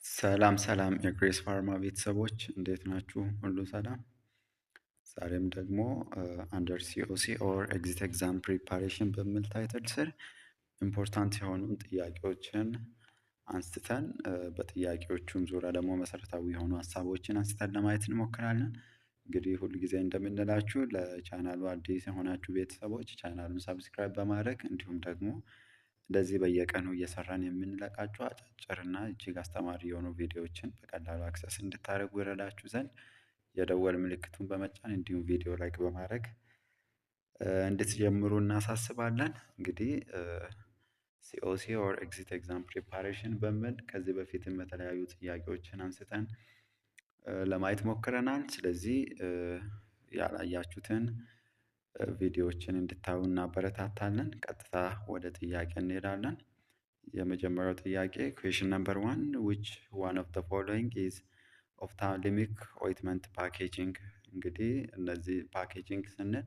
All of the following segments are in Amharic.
ሰላም ሰላም የግሬስ ፋርማ ቤተሰቦች እንዴት ናችሁ? ሁሉ ሰላም። ዛሬም ደግሞ አንደር ሲኦሲ ኦር ኤግዚት ኤግዛም ፕሪፓሬሽን በሚል ታይትል ስር ኢምፖርታንት የሆኑ ጥያቄዎችን አንስተን በጥያቄዎቹም ዙሪያ ደግሞ መሰረታዊ የሆኑ ሀሳቦችን አንስተን ለማየት እንሞክራለን። እንግዲህ ሁል ጊዜ እንደምንላችሁ ለቻናሉ አዲስ የሆናችሁ ቤተሰቦች ቻናሉን ሰብስክራይብ በማድረግ እንዲሁም ደግሞ እንደዚህ በየቀኑ እየሰራን የምንለቃቸው አጫጭር እና እጅግ አስተማሪ የሆኑ ቪዲዮዎችን በቀላሉ አክሰስ እንድታደርጉ ይረዳችሁ ዘንድ የደወል ምልክቱን በመጫን እንዲሁም ቪዲዮ ላይክ በማድረግ እንድትጀምሩ እናሳስባለን። እንግዲህ ሲኦሲ ኦር ኤግዚት ኤግዛም ፕሪፓሬሽን በሚል ከዚህ በፊትም የተለያዩ ጥያቄዎችን አንስተን ለማየት ሞክረናል። ስለዚህ ያላያችሁትን ቪዲዮዎችን እንድታዩ እናበረታታለን። ቀጥታ ወደ ጥያቄ እንሄዳለን። የመጀመሪያው ጥያቄ ኩዌሽን ነምበር ዋን ዊች ዋን ኦፍ ዘ ፎሎዊንግ ኢዝ ኦፍታልሚክ ኦይንትመንት ፓኬጂንግ። እንግዲህ እነዚህ ፓኬጂንግ ስንል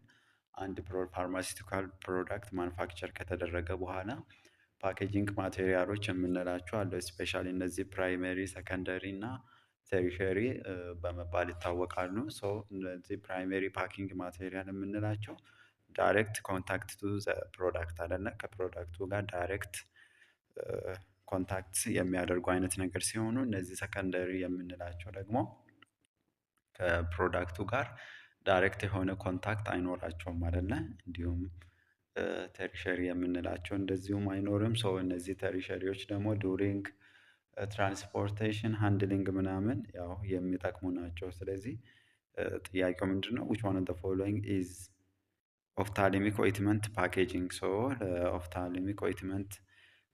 አንድ ፋርማሲውቲካል ፕሮዳክት ማኑፋክቸር ከተደረገ በኋላ ፓኬጂንግ ማቴሪያሎች የምንላቸው አሉ። ስፔሻሊ እነዚህ ፕራይመሪ፣ ሰከንደሪ እና ቴሪሸሪ በመባል ይታወቃሉ። ሶ እነዚህ ፕራይመሪ ፓኪንግ ማቴሪያል የምንላቸው ዳይሬክት ኮንታክት ቱ ዘ ፕሮዳክት አይደለ፣ ከፕሮዳክቱ ጋር ዳይሬክት ኮንታክት የሚያደርጉ አይነት ነገር ሲሆኑ፣ እነዚህ ሰከንደሪ የምንላቸው ደግሞ ከፕሮዳክቱ ጋር ዳይሬክት የሆነ ኮንታክት አይኖራቸውም አይደለ። እንዲሁም ተሪሸሪ የምንላቸው እንደዚሁም አይኖርም። ሶ እነዚህ ተሪሸሪዎች ደግሞ ዱሪንግ ትራንስፖርቴሽን ሃንድሊንግ ምናምን ያው የሚጠቅሙ ናቸው። ስለዚህ ጥያቄው ምንድነው? which one of the following is ኦፍታልሚክ ኦይንትመንት ፓኬጂንግ። ሶ ለኦፍታልሚክ ኦይንትመንት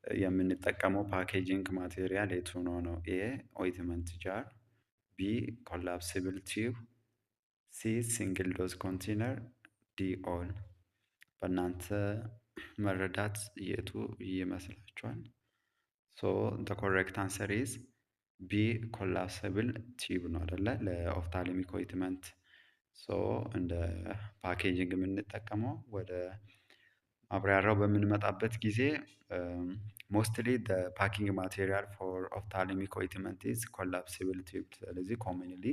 የምንጠቀመው ፓኬጂንግ ማቴሪያል የቱ ነው ነው? ኤ ኦይንትመንት ጃር፣ ቢ ኮላፕሲብል ቲዩብ፣ ሲ ሲንግል ዶዝ ኮንቴነር፣ ዲ ኦል። በእናንተ መረዳት የቱ ይመስላችኋል? ሶ the correct answer is ቢ ኮላፕሲብል ቲዩብ ነው አይደለ? ለኦፍታልሚክ ኦይንትመንት ሶ እንደ ፓኬጂንግ የምንጠቀመው ወደ ማብራሪያው በምንመጣበት ጊዜ ሞስትሊ ፓኪንግ ማቴሪያል ፎር ኦፍታልሚክ ኦይንትመንት ኢዝ ኮላፕሲብል ቲዩብ። ስለዚህ ኮመንሊ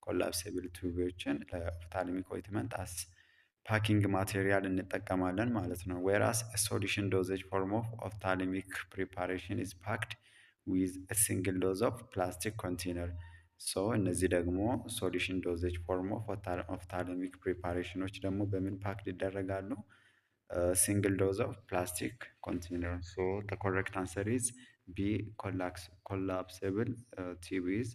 ኮላፕሲብል ቲዩቦችን ለኦፍታልሚክ ኦይንትመንት አስ ፓኪንግ ማቴሪያል እንጠቀማለን ማለት ነው። ዌራስ ሶሉሽን ዶዜጅ ፎርም ኦፍ ኦፍታልሚክ ፕሪፓሬሽን ኢዝ ፓክድ ዊዝ ሲንግል ዶዝ ኦፍ ፕላስቲክ ኮንቴነር። ሶ እነዚህ ደግሞ ሶሉሽን ዶዜጅ ፎርም ኦፍ ኦፍታልሚክ ፕሪፓሬሽኖች ደግሞ በምን ፓክድ ይደረጋሉ? ሲንግል ዶዝ ኦፍ ፕላስቲክ ኮንቴነር። ሶ the correct answer is B collapsible tube is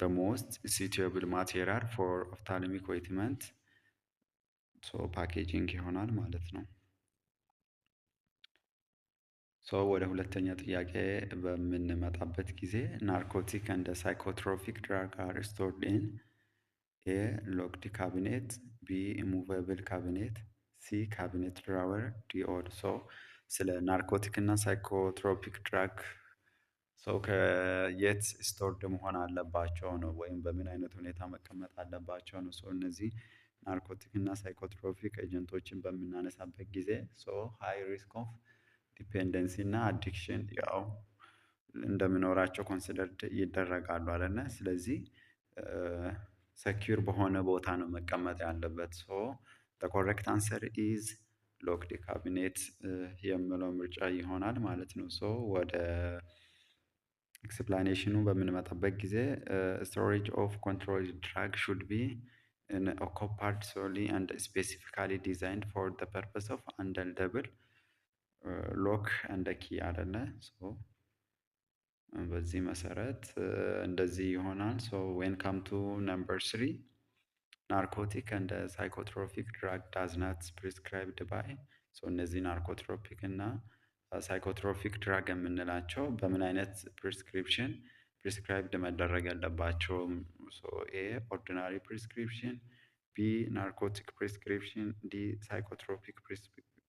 the most suitable material for ophthalmic ointment. ሶ ፓኬጂንግ ይሆናል ማለት ነው። ሶ ወደ ሁለተኛ ጥያቄ በምንመጣበት ጊዜ ናርኮቲክ እንደ ሳይኮትሮፒክ ድራግ አር ስቶርድ ኢን ኤ ሎክድ ካቢኔት፣ ቢ ኢሙቨብል ካቢኔት፣ ሲ ካቢኔት ድራወር፣ ዲ ኦል። ሶ ስለ ናርኮቲክ እና ሳይኮትሮፒክ ድራግ ሰው ከየት ስቶርድ መሆን አለባቸው ነው፣ ወይም በምን አይነት ሁኔታ መቀመጥ አለባቸው ነው። ሰው እነዚህ ናርኮቲክ እና ሳይኮትሮፒክ ኤጀንቶችን በምናነሳበት ጊዜ ሃይ ሪስክ ኦፍ ዲፔንደንሲ እና አዲክሽን ያው እንደምኖራቸው ኮንሲደርድ ይደረጋሉ አይደለ። ስለዚህ ሰኪዩር በሆነ ቦታ ነው መቀመጥ ያለበት። ሶ the correct answer is ሎክድ ካቢኔት የምለው ምርጫ ይሆናል ማለት ነው። ሶ ወደ ኤክስፕላኔሽኑ በምንመጣበት ጊዜ ስቶሬጅ ኦፍ ኮንትሮልድ ድራግ ሹድ ቢ occupied solely and specifically designed for the purpose of unalterable ሎክ እንደ ኪ አይደለ። በዚህ መሰረት እንደዚህ ይሆናል። ሶ ዌን ካም ቱ ነምበር 3 ናርኮቲክ እንደ ሳይኮትሮፒክ ድራግ ዳዝ ናት ፕሪስክራይብድ ባይ። እነዚህ ናርኮትሮፒክ እና ሳይኮትሮፒክ ድራግ የምንላቸው በምን አይነት ፕሪስክሪፕሽን ፕሪስክራይብድ መደረግ ያለባቸውም? ኤ ኦርዲናሪ ፕሪስክሪፕሽን፣ ቢ ናርኮቲክ ፕሪስክሪፕሽን፣ ዲ ሳይኮትሮፒክ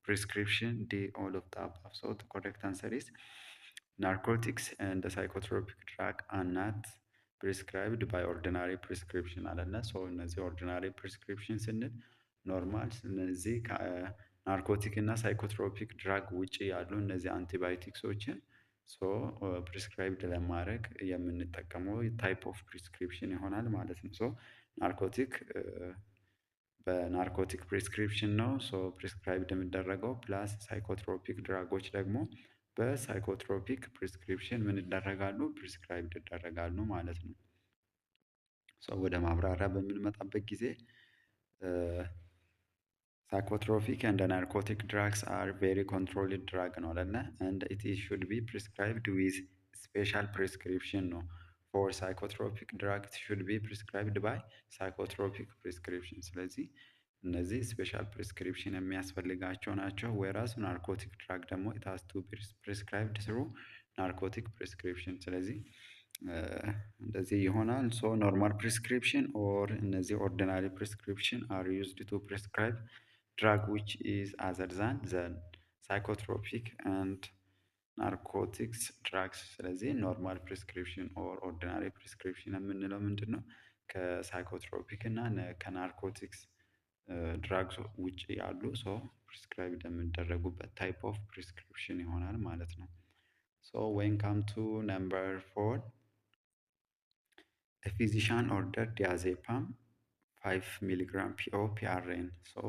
ፕሪስክሪፕሽን፣ ዲ ኦል ኦፍ ዘ አባቭ። ሶ ዘ ኮሬክት አንሰር ኢዝ ናርኮቲክስ ኤንድ ሳይኮትሮፒክ ድራግ አር ናት ፕሪስክራይብድ ባይ ኦርዲናሪ ፕሪስክሪፕሽን አለና። ሶ እነዚህ ኦርዲናሪ ፕሪስክሪፕሽን ስንል ኖርማል፣ እነዚህ ናርኮቲክ እና ሳይኮትሮፒክ ድራግ ውጪ ያሉ እነዚህ አንቲባዮቲክሶችን ሶ ፕሪስክራይብድ ለማድረግ የምንጠቀመው ታይፕ ኦፍ ፕሪስክሪፕሽን ይሆናል ማለት ነው። ሶ ናርኮቲክ በናርኮቲክ ፕሪስክሪፕሽን ነው ሶ ፕሪስክራይብድ የሚደረገው። ፕላስ ሳይኮትሮፒክ ድራጎች ደግሞ በሳይኮትሮፒክ ፕሪስክሪፕሽን ምን ይደረጋሉ? ፕሪስክራይብድ ይደረጋሉ ማለት ነው። ሶ ወደ ማብራሪያ በምንመጣበት ጊዜ psychotropic and narcotic drugs are very controlled drug ነው አይደለ? and it is should be prescribed with special prescription ነው። for psychotropic drug it should be prescribed by psychotropic prescription። ስለዚህ እነዚህ ስፔሻል ፕሪስክሪፕሽን የሚያስፈልጋቸው ናቸው። whereas ናርኮቲክ ድራግ ደግሞ it has to be prescribed through narcotic prescription። ስለዚህ እንደዚህ ይሆናል። ሶ ኖርማል ፕሪስክሪፕሽን ኦር እነዚህ ኦርዲናሪ ፕሪስክሪፕሽን አር ዩዝድ ቱ ፕሪስክራይብ ድራግ ዊች ኢዝ አዘር ዛን ዘን ሳይኮትሮፒክ ኤንድ ናርኮቲክስ ድራግስ። ስለዚህ ኖርማል ፕሪስክሪፕሽን ኦር ኦርዲናሪ ፕሪስክሪፕሽን የምንለው ምንድን ነው? ከሳይኮትሮፒክ እና ከናርኮቲክስ ድራግስ ውጭ ያሉ ሶ ፕሪስክራይብ የሚደረጉበት ታይፕ ኦፍ ፕሪስክሪፕሽን ይሆናል ማለት ነው። ሶ ዌን ካም ቱ ነምበር 4 a physician ordered diazepam 5 milligram PO PRN so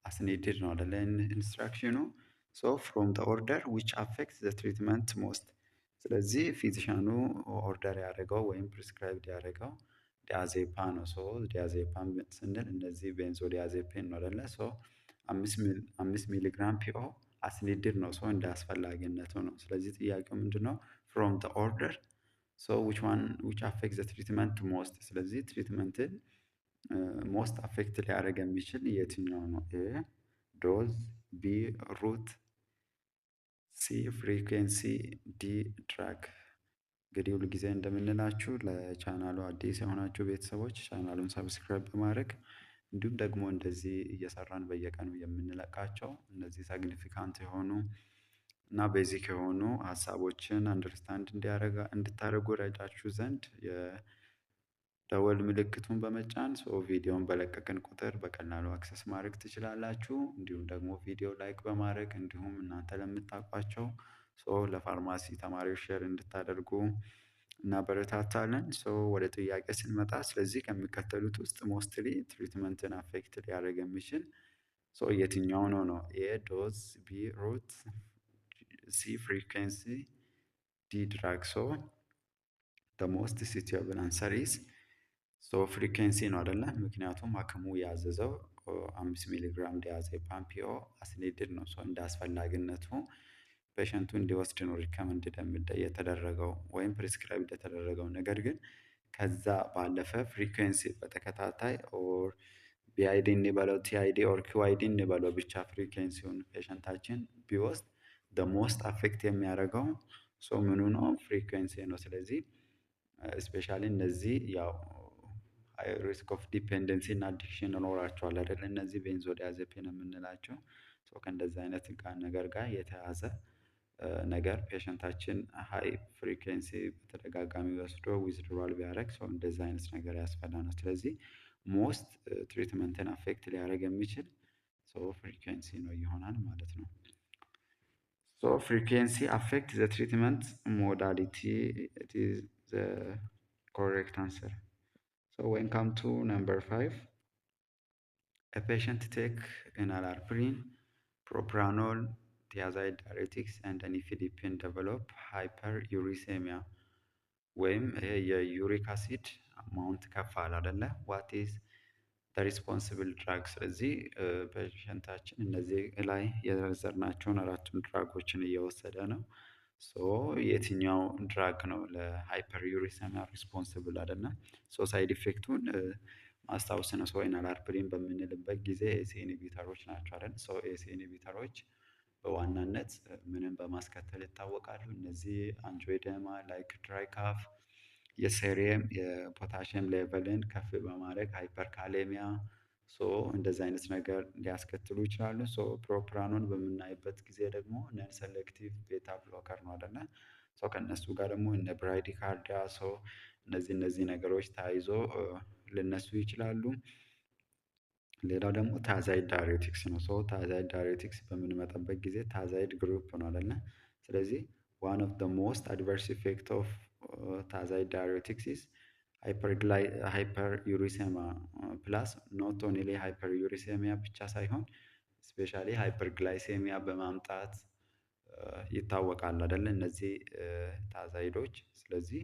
as needed ነው አይደለ ኢንስትራክሽኑ። ሶ ፍሮም ዘ ኦርደር ዊች አፌክትስ ዘ ትሪትመንት ሞስት። ስለዚህ ፊዚሻኑ ኦርደር ያደረገው ወይም ፕሪስክራይብድ ያደረገው ዲያዜፓ ነው። ሶ ዲያዜፓም ስንል እነዚህ ቤንዞ ዲያዜፔን ነው አይደለ? ሶ 5 ሚሊግራም ፒኦ አስኒድድ ነው። ሶ እንደ አስፈላጊነቱ ነው። ስለዚህ ጥያቄው ምንድን ነው? ፍሮም ዘ ኦርደር ሶ ዊች ዋን ዊች አፌክት ዘ ትሪትመንት ሞስት። ስለዚህ ትሪትመንትን ሞስት አፌክት ሊያደርግ የሚችል የትኛው ነው? ኤ ዶዝ፣ ቢ ሩት፣ ሲ ፍሪኩዌንሲ፣ ዲ ድራግ። እንግዲህ ሁል ጊዜ እንደምንላችሁ ለቻናሉ አዲስ የሆናችሁ ቤተሰቦች ቻናሉን ሰብስክራይብ በማድረግ እንዲሁም ደግሞ እንደዚህ እየሰራን በየቀኑ የምንለቃቸው እነዚህ ሳግኒፊካንት የሆኑ እና ቤዚክ የሆኑ ሀሳቦችን አንደርስታንድ እንድታደርጉ ረዳችሁ ዘንድ የደወል ምልክቱን በመጫን ቪዲዮን በለቀቅን ቁጥር በቀላሉ አክሰስ ማድረግ ትችላላችሁ። እንዲሁም ደግሞ ቪዲዮ ላይክ በማድረግ እንዲሁም እናንተ ለምታውቋቸው ለፋርማሲ ተማሪዎች ሼር እንድታደርጉ እናበረታታለን። ወደ ጥያቄ ስንመጣ ስለዚህ ከሚከተሉት ውስጥ ሞስትሊ ትሪትመንትን አፌክት ሊያደርግ የሚችል የትኛው ነው ነው? ኤ ዶዝ፣ ቢ ሩት፣ ሲ ፍሪኩዌንሲ፣ ዲ ድራግ። the most suitable answer is ፍሪኩዌንሲ ነው አይደለ? ምክንያቱም ሐኪሙ ያዘዘው 5 ሚሊግራም ዲያዜፓም ፒኦ አስኒድድ ነው። እንደ አስፈላጊነቱ ፔሸንቱ እንዲወስድ ነው ሪከመንድድ የተደረገው ወይም ፕሪስክራይብድ የተደረገው። ነገር ግን ከዛ ባለፈ ፍሪኩዌንሲ በተከታታይ ኦር ቢአይዲ እንበለው ቲአይዲ ኦር ኪውአይዲ እንበለው ብቻ ፍሪኩዌንሲውን ፔሸንታችን ቢወስድ ሞስት አፌክት የሚያደርገው ምኑ ነው? ፍሪኩዌንሲ ነው። ስለዚህ ስፔሻሊ እነዚህ ያው ሪስክ ኦፍ ዲፔንደንሲ እና አዲክሽን ይኖራቸዋል አይደል? እነዚህ ቤንዞዲያዜፒን የምንላቸው ከእንደዚህ አይነት ነገር ጋር የተያዘ ነገር ፔሸንታችን ሃይ ፍሪኩዌንሲ በተደጋጋሚ ወስዶ ዊዝድሮዋል ቢያደርግ እንደዚህ አይነት ነገር ያስፈልጋል። ስለዚህ ሞስት ትሪትመንትን አፌክት ሊያደርግ የሚችል ፍሪኩዌንሲ ነው ይሆናል ማለት ነው። ፍሪኩዌንሲ አፌክት ዘ ትሪትመንት ሞዳሊቲ ኢት ኢዝ ዘ ኮሬክት አንሰር። when come to number 5 a patient take enalaprine, propranolol, thiazide diuretics and nifedipine develop hyperuricemia ወይም የዩሪክ አሲድ አማውንት ከፍ አለ አይደለ? what is the responsible drug። ስለዚህ ፔሸንታችን እነዚህ ላይ የዘረዘርናቸውን አራቱን ድራጎችን እየወሰደ ነው። የትኛው ድራግ ነው ለሃይፐርዩሪሰሚያ ሪስፖንስብል አይደለም? ሳይድ ኢፌክቱን ማስታወስ ነው። ኢናላፕሪን በምንልበት ጊዜ ኤሲ ኢንሂቢተሮች ናቸው አይደል? ኤሲ ኢንሂቢተሮች በዋናነት ምንም በማስከተል ይታወቃሉ? እነዚህ አንጂኦኤዴማ ላይክ ድራይ ካፍ የሴሪየም የፖታሽየም ሌቨልን ከፍ በማድረግ ሃይፐርካሌሚያ እንደዚህ አይነት ነገር ሊያስከትሉ ይችላሉ። ፕሮፕራኖን በምናይበት ጊዜ ደግሞ ነን ሰሌክቲቭ ቤታ ብሎከር ነው አይደለ? ከእነሱ ጋር ደግሞ እነ ብራይዲካርዲያ እነዚህ ነገሮች ተያይዞ ሊነሱ ይችላሉ። ሌላው ደግሞ ታዛይድ ዳይሬቲክስ ነው። ታዛይድ ዳይሬቲክስ በምንመጣበት ጊዜ ታዛይድ ግሩፕ ነው አይደለ? ስለዚህ one of the most adverse effect of thiazide diuretics is hyperuricemia ፕላስ ኖት ኦንሊ ሃይፐርዩሪሴሚያ ብቻ ሳይሆን ስፔሻሊ ሃይፐርግላይሴሚያ በማምጣት ይታወቃል አይደለ? እነዚህ ታዛይዶች። ስለዚህ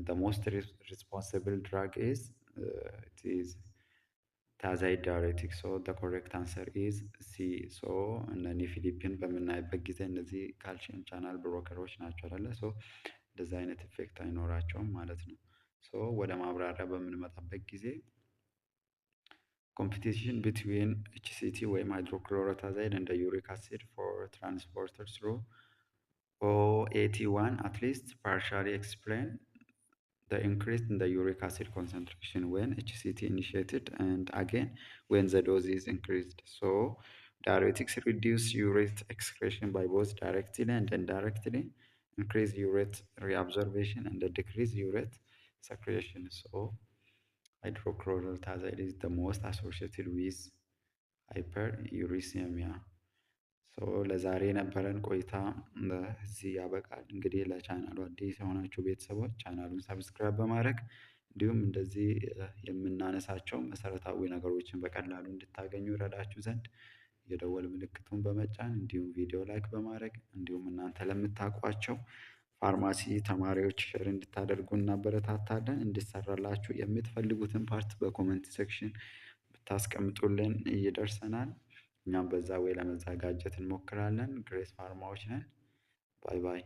the most responsible drug is thiazide diuretic. So the correct answer is C. So እነ ፊሊፒን በምናይበት ጊዜ እነዚህ ካልሽየም ቻናል ብሮከሮች ናቸው አይደለ? ሶ እንደዚህ አይነት ኢፌክት አይኖራቸውም ማለት ነው። ሶ ወደ ማብራሪያ በምንመጣበት ጊዜ competition between HCT ወይም ሃይድሮክሎሮታዛይድ and the uric acid for transporter through OAT1 at least partially explain the increase in the uric acid concentration when HCT initiated and again when the dose is increased. So diuretics reduce urate excretion by both directly and indirectly, increase urate reabsorption and decrease urate secretion. So hydrochlorothiazide is the most associated with hyperuricemia. ሶ ለዛሬ የነበረን ቆይታ እዚህ ያበቃል። እንግዲህ ለቻናሉ አዲስ የሆናችሁ ቤተሰቦች ቻናሉን ሰብስክራይብ በማድረግ እንዲሁም እንደዚህ የምናነሳቸው መሰረታዊ ነገሮችን በቀላሉ እንድታገኙ ይረዳችሁ ዘንድ የደወል ምልክቱን በመጫን እንዲሁም ቪዲዮ ላይክ በማድረግ እንዲሁም እናንተ ለምታውቋቸው ፋርማሲ ተማሪዎች ሼር እንድታደርጉ እናበረታታለን። እንዲሰራላችሁ የምትፈልጉትን ፓርት በኮመንት ሴክሽን ብታስቀምጡልን ይደርሰናል። እኛም በዛ ወይ ለመዘጋጀት እንሞክራለን። ግሬስ ፋርማዎች ነን። ባይ ባይ።